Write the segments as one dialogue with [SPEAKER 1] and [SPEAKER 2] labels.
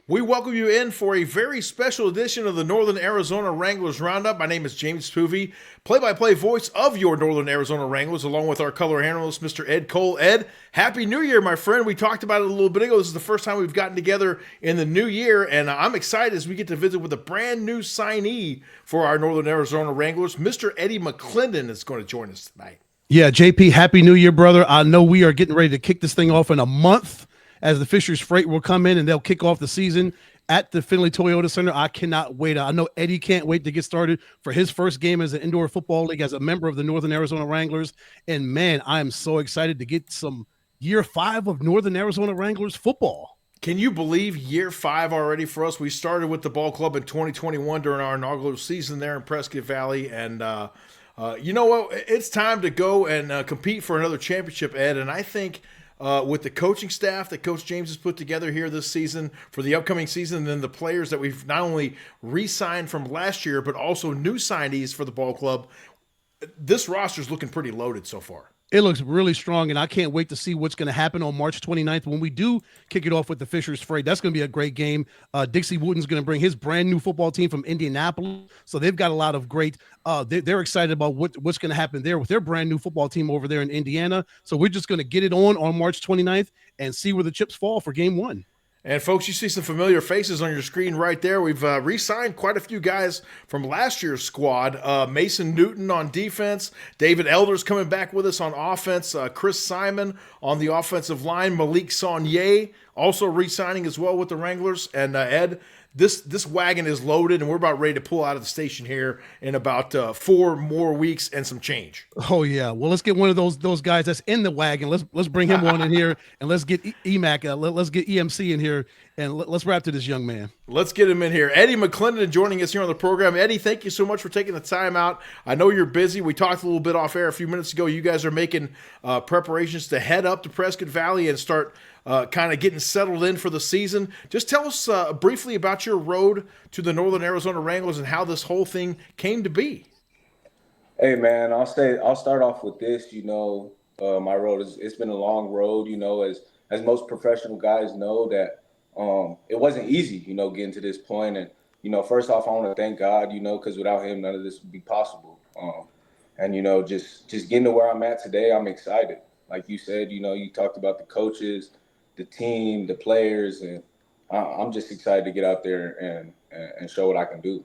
[SPEAKER 1] We welcome you in for a very special edition of the Northern Arizona Wranglers Roundup. My name is James Poovey, play-by-play voice of your Northern Arizona Wranglers, along with our color analyst, Mr. Ed Cole. Ed, Happy New Year, my friend. We talked about it a little bit ago. This is the first time we've gotten together in the new year, and I'm excited as we get to visit with a brand new signee for our Northern Arizona Wranglers. Mr. Eddie McClendon is going to join us tonight.
[SPEAKER 2] Yeah, JP, Happy New Year, brother. I know we are getting ready to kick this thing off in a month as the Fisher's Freight will come in and they'll kick off the season at the Findlay Toyota Center. I cannot wait. I know Eddie can't wait to get started for his first game as an indoor football league as a member of the Northern Arizona Wranglers. And man, I am so excited to get some year 5 of Northern Arizona Wranglers football.
[SPEAKER 1] Can you believe year 5 already for us? We started with the ball club in 2021 during our inaugural season there in Prescott Valley, and you know what? It's time to go and compete for another championship, Ed. And I think with the coaching staff that Coach James has put together here this season for the upcoming season, and then the players that we've not only re-signed from last year, but also new signees for the ball club, this roster is looking pretty loaded so far.
[SPEAKER 2] It looks really strong, and I can't wait to see what's going to happen on March 29th when we do kick it off with the Fisher's Freight. That's going to be a great game. Dixie Wooten's going to bring his brand new football team from Indianapolis, so they've got a lot of great. They're excited about what's going to happen there with their brand new football team over there in Indiana. So we're just going to get it on March 29th and see where the chips fall for Game 1.
[SPEAKER 1] And folks, you see some familiar faces on your screen right there. We've re-signed quite a few guys from last year's squad. Mason Newton on defense. David Elder's coming back with us on offense. Chris Simon on the offensive line. Malik Saunier also re-signing as well with the Wranglers. And Ed, this wagon is loaded, and we're about ready to pull out of the station here in about 4 more weeks and some change.
[SPEAKER 2] Oh yeah, well let's get one of those guys that's in the wagon. Let's bring him on in here, and let's get EMAC. Let's get EMC in here, and let's wrap to this young man.
[SPEAKER 1] Let's get him in here. Eddie McClendon joining us here on the program. Eddie, thank you so much for taking the time out. I know you're busy. We talked a little bit off air a few minutes ago. You guys are making preparations to head up to Prescott Valley and start kind of getting settled in for the season. Just tell us briefly about your road to the Northern Arizona Wranglers and how this whole thing came to be.
[SPEAKER 3] Hey man, I'll start off with this. My road it's been a long road. As most professional guys know that it wasn't easy. Getting to this point, and first off, I want to thank God. Because without Him, none of this would be possible. And just getting to where I'm at today, I'm excited. Like you said, you talked about the coaches, the team, the players, and I'm just excited to get out there and show what I can do.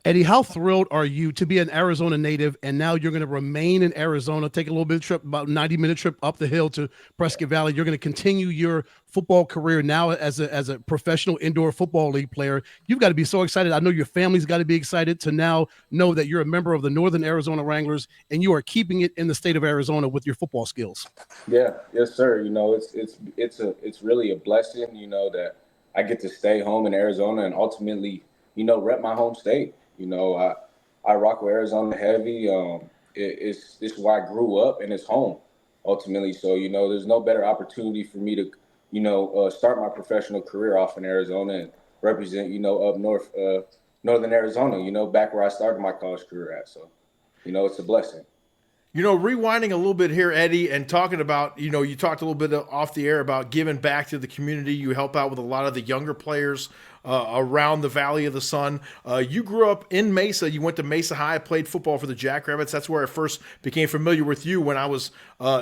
[SPEAKER 2] Eddie, how thrilled are you to be an Arizona native, and now you're going to remain in Arizona, take a little bit of trip, about 90-minute trip up the hill to Prescott Valley. You're going to continue your football career now as a professional indoor football league player. You've got to be so excited. I know your family's got to be excited to now know that you're a member of the Northern Arizona Wranglers, and you are keeping it in the state of Arizona with your football skills.
[SPEAKER 3] Yeah, yes, sir. It's really a blessing, that I get to stay home in Arizona and ultimately, rep my home state. I rock with Arizona heavy. This is where I grew up, and it's home ultimately. So there's no better opportunity for me to start my professional career off in Arizona and represent up north, Northern Arizona. Back where I started my college career at. So it's a blessing.
[SPEAKER 1] Rewinding a little bit here, Eddie, and talking about, you talked a little bit off the air about giving back to the community. You help out with a lot of the younger players around the Valley of the Sun. You grew up in Mesa. You went to Mesa High, played football for the Jackrabbits. That's where I first became familiar with you when I was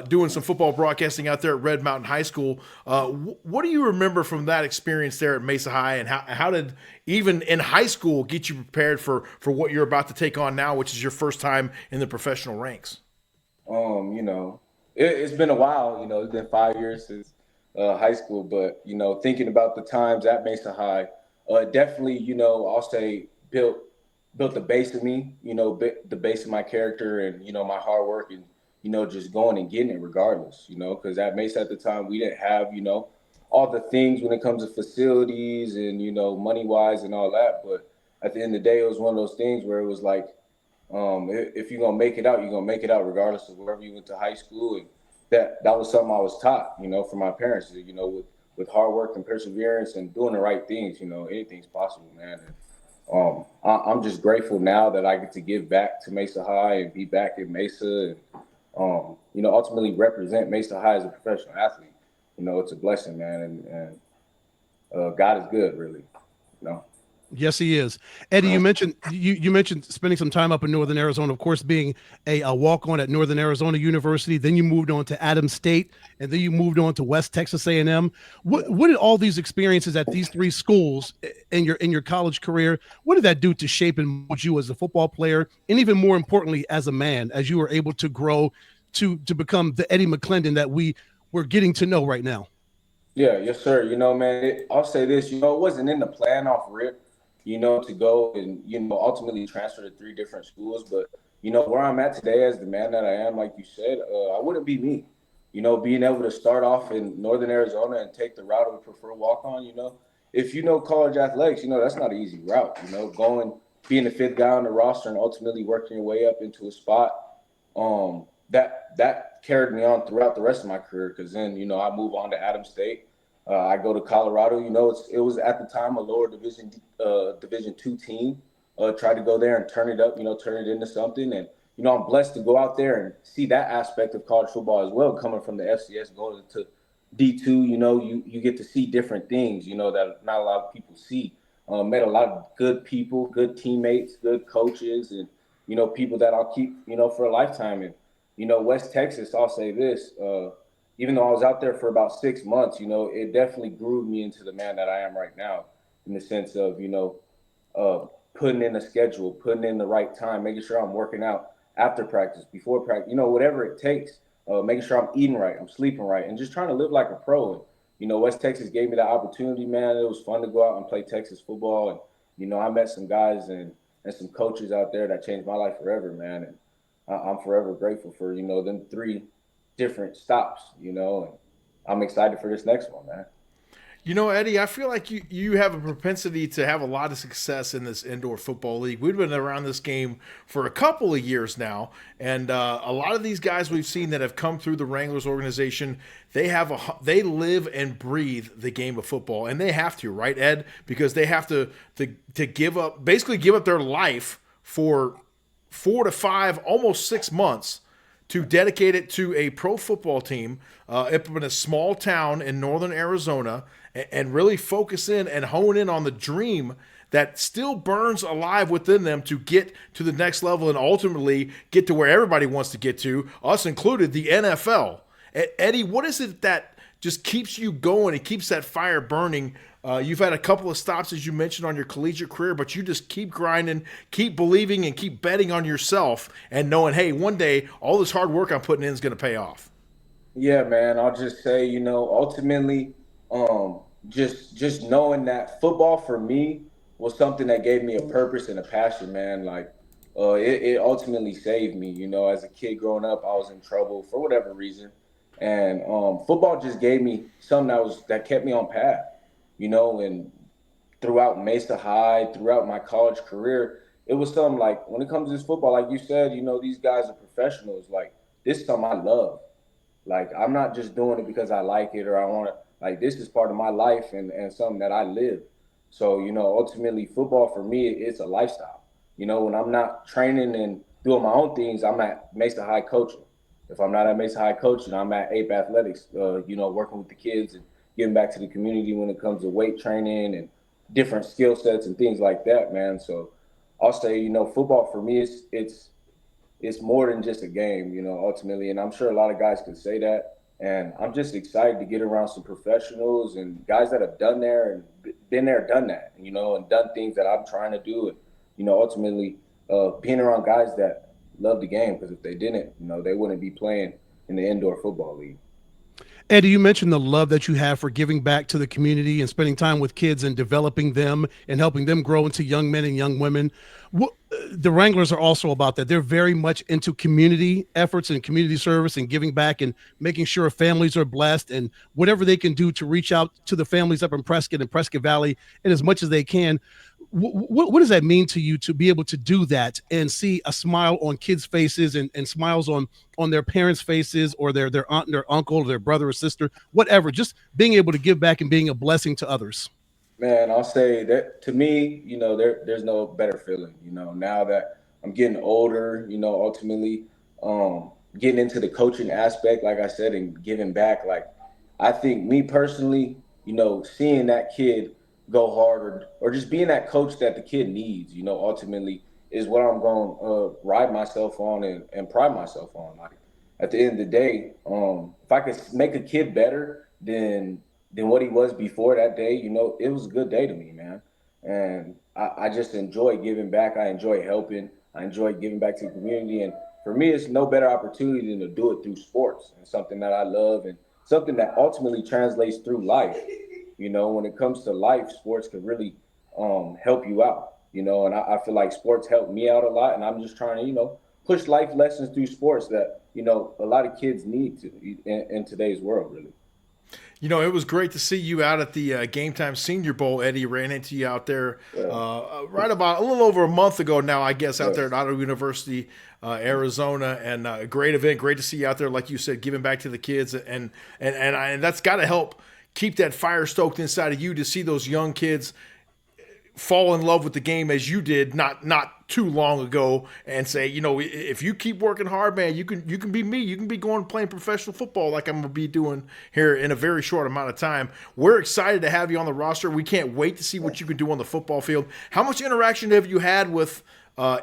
[SPEAKER 1] doing some football broadcasting out there at Red Mountain High School. What do you remember from that experience there at Mesa High, and how did even in high school get you prepared for what you're about to take on now, which is your first time in the professional ranks?
[SPEAKER 3] It's been a while. It's been 5 years since high school, but thinking about the times at Mesa High, definitely, I'll say built the base of me, the base of my character, and my hard work, and just going and getting it regardless, because at Mesa at the time we didn't have all the things when it comes to facilities and money wise and all that, but at the end of the day, it was one of those things where it was like, if you're gonna make it out, you're gonna make it out regardless of wherever you went to high school, and that was something I was taught, from my parents. With hard work and perseverance and doing the right things, anything's possible, man. And, I'm just grateful now that I get to give back to Mesa High and be back in Mesa, and ultimately represent Mesa High as a professional athlete. It's a blessing, man, and God is good, really. You know.
[SPEAKER 2] Yes, he is. Eddie, you mentioned spending some time up in Northern Arizona, of course, being a walk-on at Northern Arizona University. Then you moved on to Adams State, and then you moved on to West Texas A&M. What did all these experiences at these three schools in your college career? What did that do to shape and mold you as a football player, and even more importantly, as a man, as you were able to grow to become the Eddie McClendon that we're getting to know right now?
[SPEAKER 3] Yeah, yes, sir. You know, man, I'll say this, it wasn't in the plan off rip, to go and, ultimately transfer to three different schools. But, where I'm at today as the man that I am, like you said, I wouldn't be me. Being able to start off in Northern Arizona and take the route of a preferred walk on, if you know college athletics, that's not an easy route, being the fifth guy on the roster and ultimately working your way up into a spot. That carried me on throughout the rest of my career because then, I move on to Adams State. I go to Colorado. It was at the time a lower Division two team. Tried to go there and turn it up, turn it into something. And, I'm blessed to go out there and see that aspect of college football as well, coming from the FCS, going to D2, you get to see different things, that not a lot of people see. Met a lot of good people, good teammates, good coaches, and, people that I'll keep, for a lifetime. And, West Texas, I'll say this, even though I was out there for about 6 months, it definitely grew me into the man that I am right now in the sense of, putting in a schedule, putting in the right time, making sure I'm working out after practice, before practice, whatever it takes, making sure I'm eating right, I'm sleeping right, and just trying to live like a pro. And, West Texas gave me the opportunity, man. It was fun to go out and play Texas football. And, I met some guys and some coaches out there that changed my life forever, man. And I'm forever grateful for, them three different stops, and I'm excited for this next one, man.
[SPEAKER 1] Eddie, I feel like you have a propensity to have a lot of success in this indoor football league. We've been around this game for a couple of years now, and a lot of these guys we've seen that have come through the Wranglers organization, they live and breathe the game of football, and they have to, right, Ed? Because they have to give up their life for 4 to 5, almost 6 months to dedicate it to a pro football team up in a small town in northern Arizona and really focus in and hone in on the dream that still burns alive within them to get to the next level and ultimately get to where everybody wants to get to, us included, the NFL. Eddie, what is it that just keeps you going? It keeps that fire burning. You've had a couple of stops, as you mentioned, on your collegiate career, but you just keep grinding, keep believing, and keep betting on yourself and knowing, hey, one day all this hard work I'm putting in is going to pay off.
[SPEAKER 3] Yeah, man. I'll just say, ultimately, just knowing that football for me was something that gave me a purpose and a passion, man. Like, it ultimately saved me. As a kid growing up, I was in trouble for whatever reason, and football just gave me something that kept me on path. And throughout Mesa High, throughout my college career, it was something like when it comes to this football, like you said, these guys are professionals. Like, this is something I love. Like, I'm not just doing it because I like it or I want to, like, this is part of my life and something that I live. So, ultimately football for me, it's a lifestyle. When I'm not training and doing my own things, I'm at Mesa High coaching. If I'm not at Mesa High coaching, I'm at Ape Athletics, working with the kids and giving back to the community when it comes to weight training and different skill sets and things like that, man. So I'll say, football for me, it's more than just a game, ultimately. And I'm sure a lot of guys could say that. And I'm just excited to get around some professionals and guys that have done there and been there, done that, and done things that I'm trying to do. And, ultimately being around guys that love the game, because if they didn't, they wouldn't be playing in the indoor football league.
[SPEAKER 2] Eddie, you mentioned the love that you have for giving back to the community and spending time with kids and developing them and helping them grow into young men and young women. The Wranglers are also about that. They're very much into community efforts and community service and giving back and making sure families are blessed and whatever they can do to reach out to the families up in Prescott and Prescott Valley and as much as they can. What does that mean to you to be able to do that and see a smile on kids' faces and smiles on their parents' faces or their aunt and their uncle or their brother or sister, whatever, just being able to give back and being a blessing to others?
[SPEAKER 3] Man, I'll say that to me, there's no better feeling, now that I'm getting older, ultimately getting into the coaching aspect, like I said, and giving back. Like, I think me personally, seeing that kid go hard, or just being that coach that the kid needs, ultimately is what I'm going to ride myself on and pride myself on. Like at the end of the day, if I could make a kid better than what he was before that day, it was a good day to me, man. And I just enjoy giving back. I enjoy helping. I enjoy giving back to the community. And for me, it's no better opportunity than to do it through sports and something that I love and something that ultimately translates through life. When it comes to life, sports can really help you out, and I feel like sports help me out a lot. And I'm just trying to, push life lessons through sports that, a lot of kids need to in today's world, really.
[SPEAKER 1] It was great to see you out at the Game Time Senior Bowl, Eddie. Ran into you out there
[SPEAKER 3] Yeah.
[SPEAKER 1] right about a little over a month ago now, I guess, out
[SPEAKER 3] Yeah.
[SPEAKER 1] there at Ottawa University, Arizona, and a great event. Great to see you out there, like you said, giving back to the kids, and that's got to help keep that fire stoked inside of you to see those young kids fall in love with the game as you did not too long ago, and say, if you keep working hard, man, you can be me. You can be going playing professional football like I'm gonna be doing here in a very short amount of time. We're excited to have you on the roster. We can't wait to see what you can do on the football field. How much interaction have you had with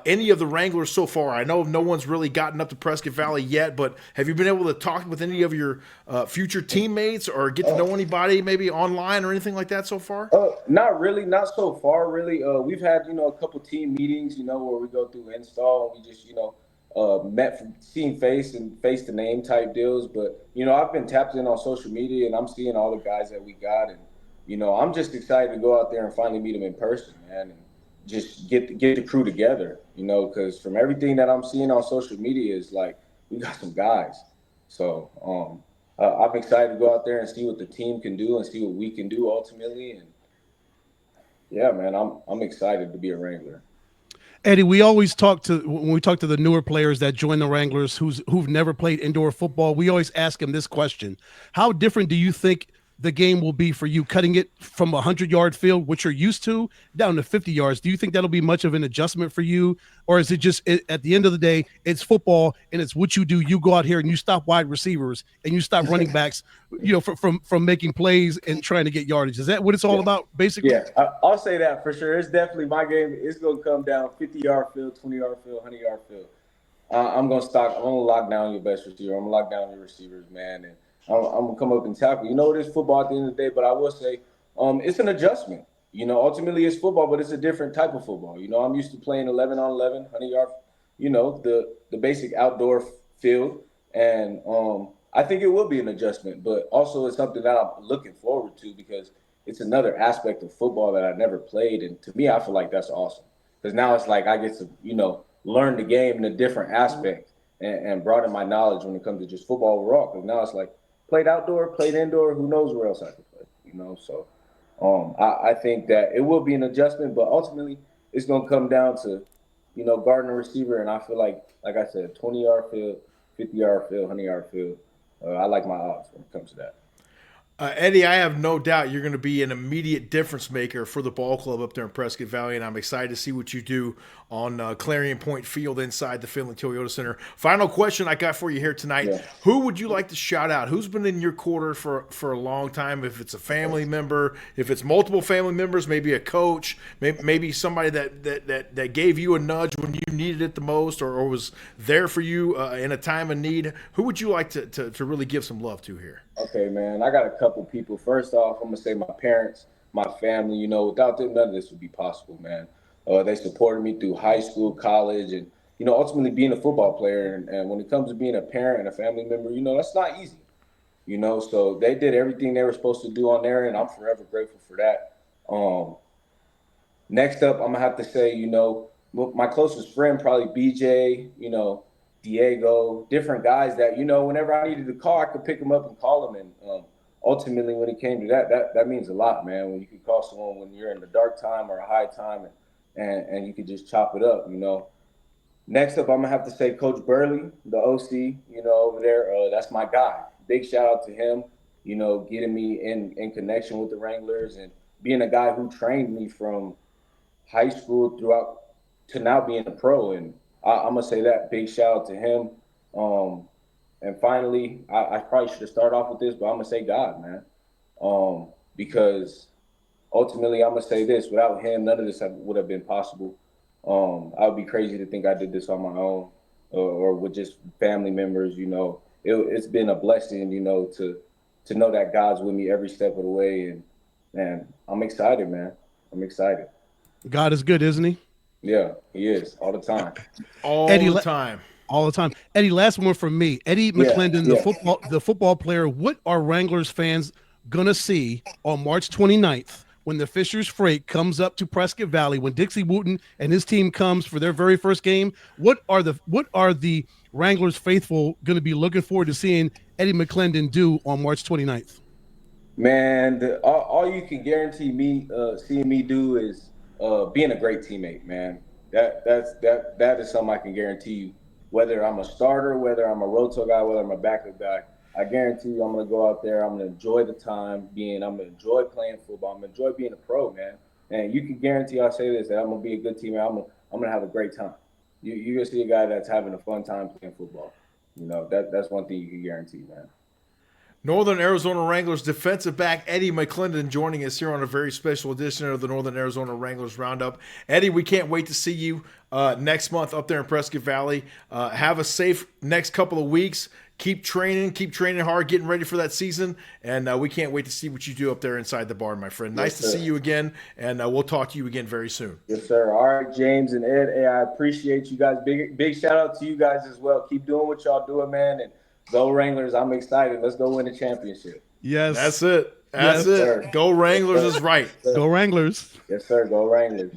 [SPEAKER 1] any of the Wranglers so far? I know no one's really gotten up to Prescott Valley yet, but have you been able to talk with any of your future teammates or get to know anybody maybe online or anything like that so far?
[SPEAKER 3] Not really, not so far, really. We've had, a couple team meetings, where we go through install and we just, met from seeing face and face to name type deals. But, I've been tapped in on social media and I'm seeing all the guys that we got. And, I'm just excited to go out there and finally meet them in person, man. And just get the crew together, because from everything that I'm seeing on social media is like, we got some guys. So, I'm excited to go out there and see what the team can do and see what we can do ultimately. And yeah, man, I'm excited to be a Wrangler.
[SPEAKER 2] Eddie, we always talk to when we talk to the newer players that join the Wranglers who've never played indoor football. We always ask them this question: how different do you think the game will be for you, cutting it from a 100-yard field, which you're used to, down to 50 yards? Do you think that'll be much of an adjustment for you, or is it just at the end of the day, it's football and it's what you do? You go out here and you stop wide receivers and you stop running backs, from making plays and trying to get yardage. Is that what it's all about, basically?
[SPEAKER 3] Yeah, I'll say that for sure. It's definitely my game. It's gonna come down 50-yard field, 20-yard field, 100-yard field. I'm gonna lock down your best receiver. I'm gonna lock down your receivers, man, and I'm gonna come up and tackle. It is football at the end of the day, but I will say, it's an adjustment. Ultimately it's football, but it's a different type of football. I'm used to playing 11 on 11, 100-yard. The basic outdoor field, and I think it will be an adjustment, but also it's something that I'm looking forward to because it's another aspect of football that I never played, and to me, I feel like that's awesome because now it's like I get to learn the game in a different aspect and broaden my knowledge when it comes to just football overall. Because now it's like played outdoor, played indoor, who knows where else I could play, So I think that it will be an adjustment, but ultimately it's gonna come down to guarding a receiver, and I feel like I said, 20-yard field, 50-yard field, 100-yard field. I like my odds when it comes to that.
[SPEAKER 1] Eddie, I have no doubt you're going to be an immediate difference maker for the ball club up there in Prescott Valley, and I'm excited to see what you do on Clarion Point Field inside the Finley Toyota Center. Final question I got for you here tonight.
[SPEAKER 3] Yeah.
[SPEAKER 1] Who would you like to shout out? Who's been in your quarter for a long time? If it's a family member, if it's multiple family members, maybe a coach, maybe somebody that gave you a nudge when you needed it the most or was there for you in a time of need. Who would you like to really give some love to here?
[SPEAKER 3] Okay, man. I got a couple people. First off, I'm gonna say my parents, my family. Without them, none of this would be possible, man. They supported me through high school, college, and ultimately being a football player. And when it comes to being a parent and a family member, that's not easy. So they did everything they were supposed to do on there, and I'm forever grateful for that. Next up, I'm gonna have to say, my closest friend probably BJ. Diego, different guys that whenever I needed to call, I could pick them up and call them. And ultimately, when it came to that means a lot, man. When you can call someone when you're in the dark time or a high time, and you can just chop it up. Next up, I'm gonna have to say Coach Burley, the OC. Over there, that's my guy. Big shout out to him. Getting me in connection with the Wranglers and being a guy who trained me from high school throughout to now being a pro. And I'm gonna say that big shout out to him. And finally, I probably should have started off with this, but I'm gonna say God, man. because ultimately, I'm gonna say this: without him, none of this would have been possible. I would be crazy to think I did this on my own or with just family members. It's been a blessing, to know that God's with me every step of the way, and I'm excited, man. I'm excited.
[SPEAKER 2] God is good, isn't he?
[SPEAKER 3] Yeah, he is all the time.
[SPEAKER 1] All
[SPEAKER 2] Eddie,
[SPEAKER 1] the time.
[SPEAKER 2] All the time. Eddie, last one from me. Eddie McClendon, the football player. What are Wranglers fans gonna see on March 29th when the Fisher's Freight comes up to Prescott Valley, when Dixie Wooten and his team comes for their very first game? What are the Wranglers faithful going to be looking forward to seeing Eddie McClendon do on March 29th?
[SPEAKER 3] Man, all you can guarantee me seeing me do is being a great teammate, man. That is something I can guarantee you. Whether I'm a starter, whether I'm a roto guy, whether I'm a backup guy, I guarantee you I'm gonna go out there. I'm gonna enjoy the time I'm gonna enjoy playing football. I'm gonna enjoy being a pro, man. And you can guarantee I'll say this, that I'm gonna be a good teammate. I'm gonna have a great time. You're gonna see a guy that's having a fun time playing football. That's one thing you can guarantee, man.
[SPEAKER 1] Northern Arizona Wranglers defensive back Eddie McClendon joining us here on a very special edition of the Northern Arizona Wranglers Roundup. Eddie, we can't wait to see you next month up there in Prescott Valley. Have a safe next couple of weeks. Keep training hard, getting ready for that season, and we can't wait to see what you do up there inside the barn, my friend. Nice to see you again, and we'll talk to you again very soon.
[SPEAKER 3] Yes, sir. All right, James and Ed, hey, I appreciate you guys. Big shout out to you guys as well. Keep doing what y'all doing, man, and go Wranglers. I'm excited. Let's go win the championship.
[SPEAKER 2] Yes.
[SPEAKER 1] That's it. That's it. Sir. Go Wranglers is right.
[SPEAKER 2] Go Wranglers.
[SPEAKER 3] Yes, sir. Go Wranglers.